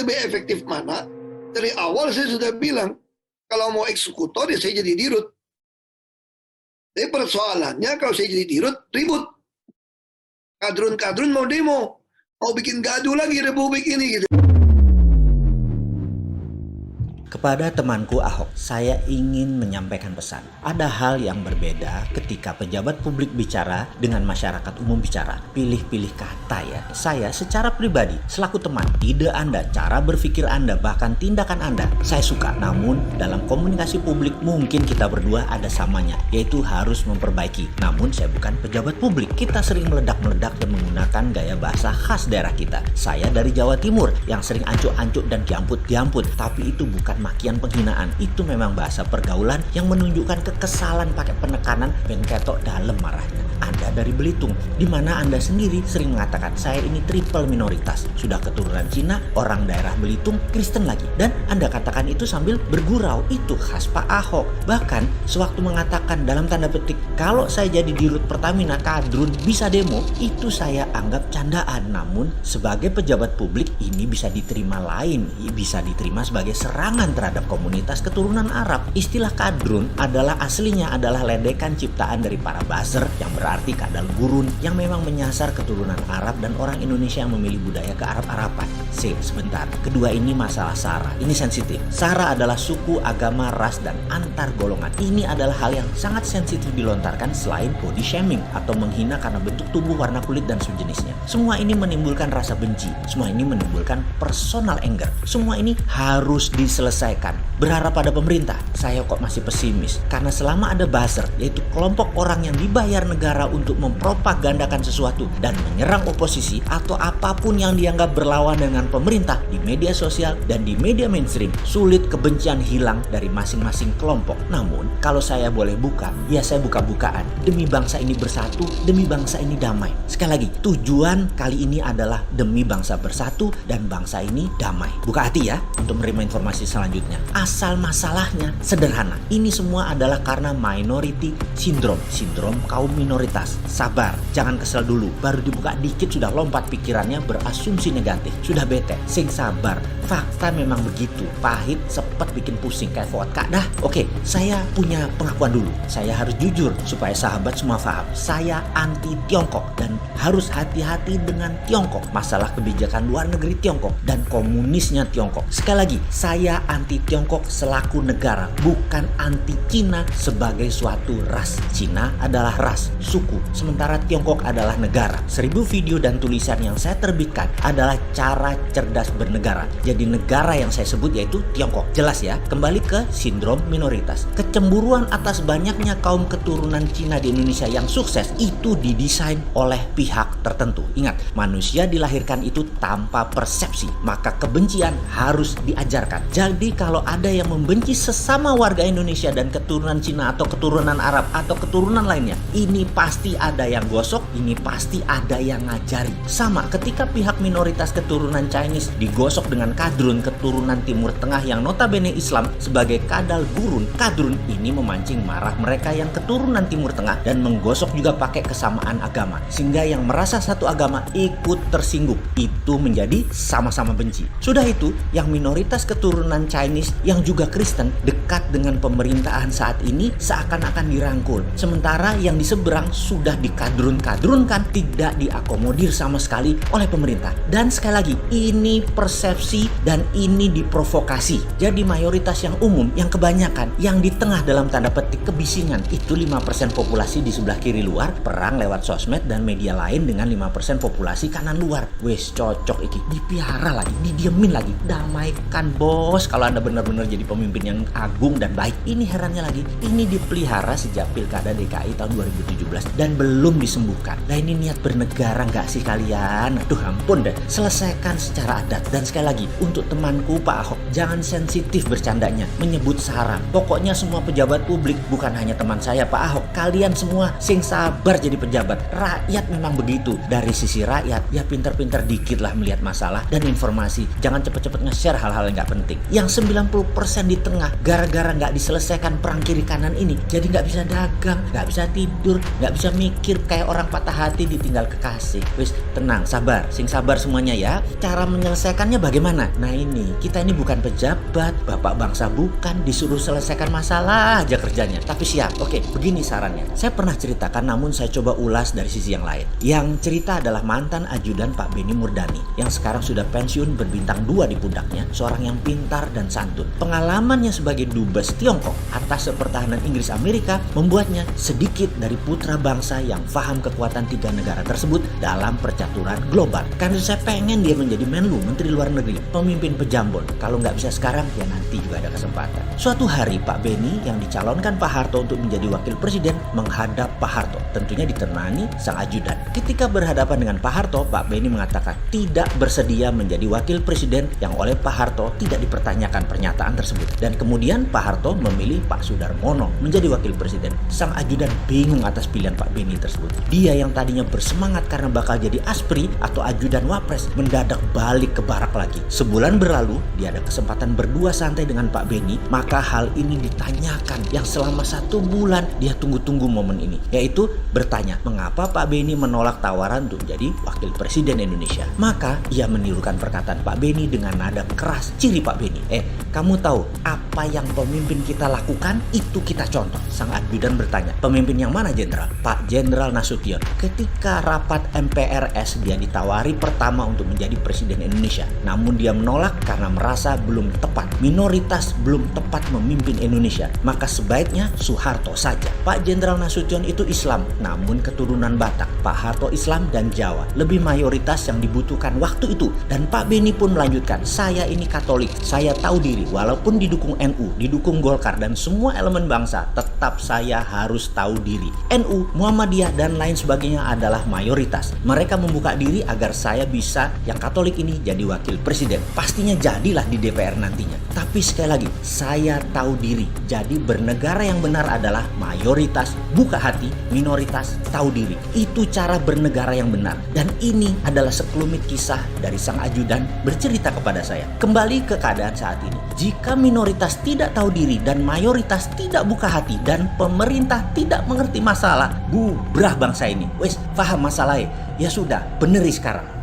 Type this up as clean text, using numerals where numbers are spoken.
lebih efektif mana? Dari awal saya sudah bilang, kalau mau eksekutor ya saya jadi dirut. Tapi persoalannya kalau saya jadi dirut, ribut. Kadrun-kadrun mau demo, mau bikin gaduh lagi republik ini gitu. Kepada temanku Ahok, saya ingin menyampaikan pesan. Ada hal yang berbeda ketika pejabat publik bicara dengan masyarakat umum bicara. Pilih-pilih kata ya. Saya secara pribadi, selaku teman, ide Anda, cara berpikir Anda, bahkan tindakan Anda, saya suka. Namun, dalam komunikasi publik mungkin kita berdua ada samanya, yaitu harus memperbaiki. Namun, saya bukan pejabat publik. Kita sering meledak-meledak dan menggunakan gaya bahasa khas daerah kita. Saya dari Jawa Timur yang sering ancuk-ancuk dan diamput-diamput. Tapi itu bukan makian penghinaan, itu memang bahasa pergaulan yang menunjukkan kekesalan pakai penekanan dan ketok dalam marahnya. Anda dari Belitung, di mana Anda sendiri sering mengatakan saya ini triple minoritas, sudah keturunan Cina, orang daerah Belitung, Kristen lagi, dan Anda katakan itu sambil bergurau. Itu khas Pak Ahok. Bahkan sewaktu mengatakan dalam tanda petik kalau saya jadi dirut Pertamina kadrun bisa demo, itu saya anggap candaan. Namun sebagai pejabat publik ini bisa diterima lain, bisa diterima sebagai serangan terhadap komunitas keturunan Arab. Istilah kadrun adalah aslinya adalah ledekan ciptaan dari para buzzer yang berarti kadal gurun yang memang menyasar keturunan Arab dan orang Indonesia yang memilih budaya ke Arab-Araban. Sebentar, kedua ini masalah SARA. Ini sensitif. SARA adalah suku, agama, ras, dan antar golongan. Ini adalah hal yang sangat sensitif dilontarkan selain body shaming atau menghina karena bentuk tubuh, warna kulit, dan sejenisnya. Semua ini menimbulkan rasa benci. Semua ini menimbulkan personal anger. Semua ini harus diselesaikan. Berharap pada pemerintah, saya kok masih pesimis. Karena selama ada buzzer, yaitu kelompok orang yang dibayar negara untuk mempropagandakan sesuatu dan menyerang oposisi atau apapun yang dianggap berlawan dengan pemerintah di media sosial dan di media mainstream, sulit kebencian hilang dari masing-masing kelompok. Namun, kalau saya boleh buka, ya saya buka-bukaan. Demi bangsa ini bersatu, demi bangsa ini damai. Sekali lagi, tujuan kali ini adalah demi bangsa bersatu dan bangsa ini damai. Buka hati ya untuk menerima informasi selanjutnya. Asal masalahnya sederhana. Ini semua adalah karena minority syndrome, sindrom kaum minoritas. Sabar, jangan kesel dulu. Baru dibuka dikit sudah lompat pikirannya berasumsi negatif. Sudah bete, sing sabar. Fakta memang begitu. Pahit, sepet, bikin pusing kayak vodka. Dah, oke, saya punya pengakuan dulu. Saya harus jujur supaya sahabat semua paham. Saya anti Tiongkok dan harus hati-hati dengan Tiongkok. Masalah kebijakan luar negeri Tiongkok dan komunisnya Tiongkok. Sekali lagi, saya anti Tiongkok selaku negara, bukan anti Cina sebagai suatu ras. Cina adalah ras, suku, sementara Tiongkok adalah negara. 1000 video dan tulisan yang saya terbitkan adalah cara cerdas bernegara. Jadi negara yang saya sebut yaitu Tiongkok. Jelas ya? Kembali ke sindrom minoritas. Kecemburuan atas banyaknya kaum keturunan Cina di Indonesia yang sukses itu didesain oleh pihak tertentu. Ingat, manusia dilahirkan itu tanpa persepsi, maka kebencian harus diajarkan. Jadi kalau ada yang membenci sesama warga Indonesia dan keturunan Cina atau keturunan Arab atau keturunan lainnya, ini pasti ada yang gosok, ini pasti ada yang ngajari. Sama ketika pihak minoritas keturunan Chinese digosok dengan kadrun keturunan Timur Tengah yang notabene Islam sebagai kadal gurun, kadrun ini memancing marah mereka yang keturunan Timur Tengah dan menggosok juga pakai kesamaan agama, sehingga yang merasa satu agama ikut tersinggung. Itu menjadi sama-sama benci. Sudah itu, yang minoritas keturunan Chinese yang juga Kristen dekat dengan pemerintahan saat ini seakan-akan dirangkul. Sementara yang di seberang sudah dikadrun-kadrunkan, tidak diakomodir sama sekali oleh pemerintah. Dan sekali lagi, ini persepsi dan ini diprovokasi. Jadi mayoritas yang umum, yang kebanyakan, yang di tengah dalam tanda petik kebisingan, itu 5% populasi di sebelah kiri luar, perang lewat sosmed dan media lain dengan 5% populasi kanan luar. Wes cocok iki, dipiara lagi, didiemin lagi, damaikan bos kalau Anda benar-benar jadi pemimpin yang agung dan baik. Ini herannya lagi, ini dipelihara sejak Pilkada DKI tahun 2017 dan belum disembuhkan. Nah ini niat bernegara nggak sih kalian? Aduh ampun deh, selesaikan secara adat. Dan sekali lagi, untuk temanku Pak Ahok, jangan sensitif bercandanya, menyebut SARA. Pokoknya semua pejabat publik, bukan hanya teman saya Pak Ahok, kalian semua sing sabar jadi pejabat. Rakyat memang begitu. Dari sisi rakyat, ya pinter-pinter dikit lah melihat masalah dan informasi. Jangan cepet-cepet nge-share hal-hal yang nggak penting. Yang 90% di tengah, gara-gara nggak diselesaikan perang kiri kanan ini, jadi nggak bisa dagang, nggak bisa tidur, nggak bisa mikir, kayak orang patah hati ditinggal kekasih. Wis tenang, sabar, sing sabar semuanya ya. cara menyelesaikannya bagaimana? Nah ini, kita ini bukan pejabat, bapak bangsa bukan, disuruh selesaikan masalah aja kerjanya. Tapi siap, oke, begini sarannya. Saya pernah ceritakan namun saya coba ulas dari sisi yang lain. Yang cerita adalah mantan ajudan Pak Benny Murdani yang sekarang sudah pensiun berbintang 2 di pundaknya, seorang yang pintar dan santun. Pengalamannya sebagai dubes Tiongkok atas pertahanan Inggris Amerika membuatnya sedikit dari putra bangsa yang paham kekuatan 3 negara tersebut dalam percaturan global. Karena saya pengen dia menjadi Menlu, Menteri Luar Negeri, pemimpin pejambon. Kalau nggak bisa sekarang, ya nanti juga ada kesempatan. Suatu hari Pak Benny yang dicalonkan Pak Harto untuk menjadi wakil presiden menghadap Pak Harto, tentunya ditemani sang ajudan. Ketika berhadapan dengan Pak Harto, Pak Benny mengatakan tidak bersedia menjadi wakil presiden yang oleh Pak Harto tidak dipertanyakan pernyataan tersebut. Dan kemudian Pak Harto memilih Pak Sudarmono menjadi wakil presiden. Sang ajudan bingung atas pilihan Pak Benny tersebut. Dia yang tadinya bersemangat karena bakal jadi aspri atau ajudan wapres mendadak balik ke barak lagi. Sebulan berlalu, dia ada kesempatan berdua santai dengan Pak Benny, maka hal ini ditanyakan yang selama 1 bulan dia tunggu-tunggu momen ini, yaitu bertanya mengapa Pak Benny menolak tawaran untuk menjadi wakil presiden Indonesia. Maka ia menirukan perkataan Pak Benny dengan nada keras ciri Pak Benny. Kamu tahu apa yang pemimpin kita lakukan? Itu kita contoh. Sang ajudan bertanya, pemimpin yang mana jenderal? Pak Jenderal Nasution. Ketika rapat MPRS dia ditawari pertama untuk menjadi presiden Indonesia, namun dia menolak karena merasa belum tepat, minoritas belum tepat memimpin Indonesia. Maka sebaiknya Soeharto saja. Pak Jenderal Nasution itu Islam, namun keturunan Batak. Pak Harto Islam dan Jawa, lebih mayoritas yang dibutuhkan waktu itu. Dan Pak Benny pun melanjutkan, saya ini Katolik, saya tahu diri, walaupun didukung NU, didukung Golkar dan semua elemen bangsa, tetap saya harus tahu diri. NU, Muhammadiyah dan lain sebagainya adalah mayoritas. Mereka membuka diri agar saya bisa yang Katolik ini jadi wakil presiden. Pastinya jadilah di DPR nantinya. Tapi sekali lagi, saya tahu diri. Jadi bernegara yang benar adalah mayoritas buka hati, minoritas tahu diri. Itu cara bernegara yang benar. Dan ini adalah sekelumit kisah dari sang ajudan bercerita kepada saya. Kembali ke keadaan saat ini. Jika minoritas tidak tahu diri dan mayoritas tidak buka hati dan pemerintah tidak mengerti masalah, bubrah bangsa ini. Wes, paham masalahnya? Ya sudah, beneri sekarang.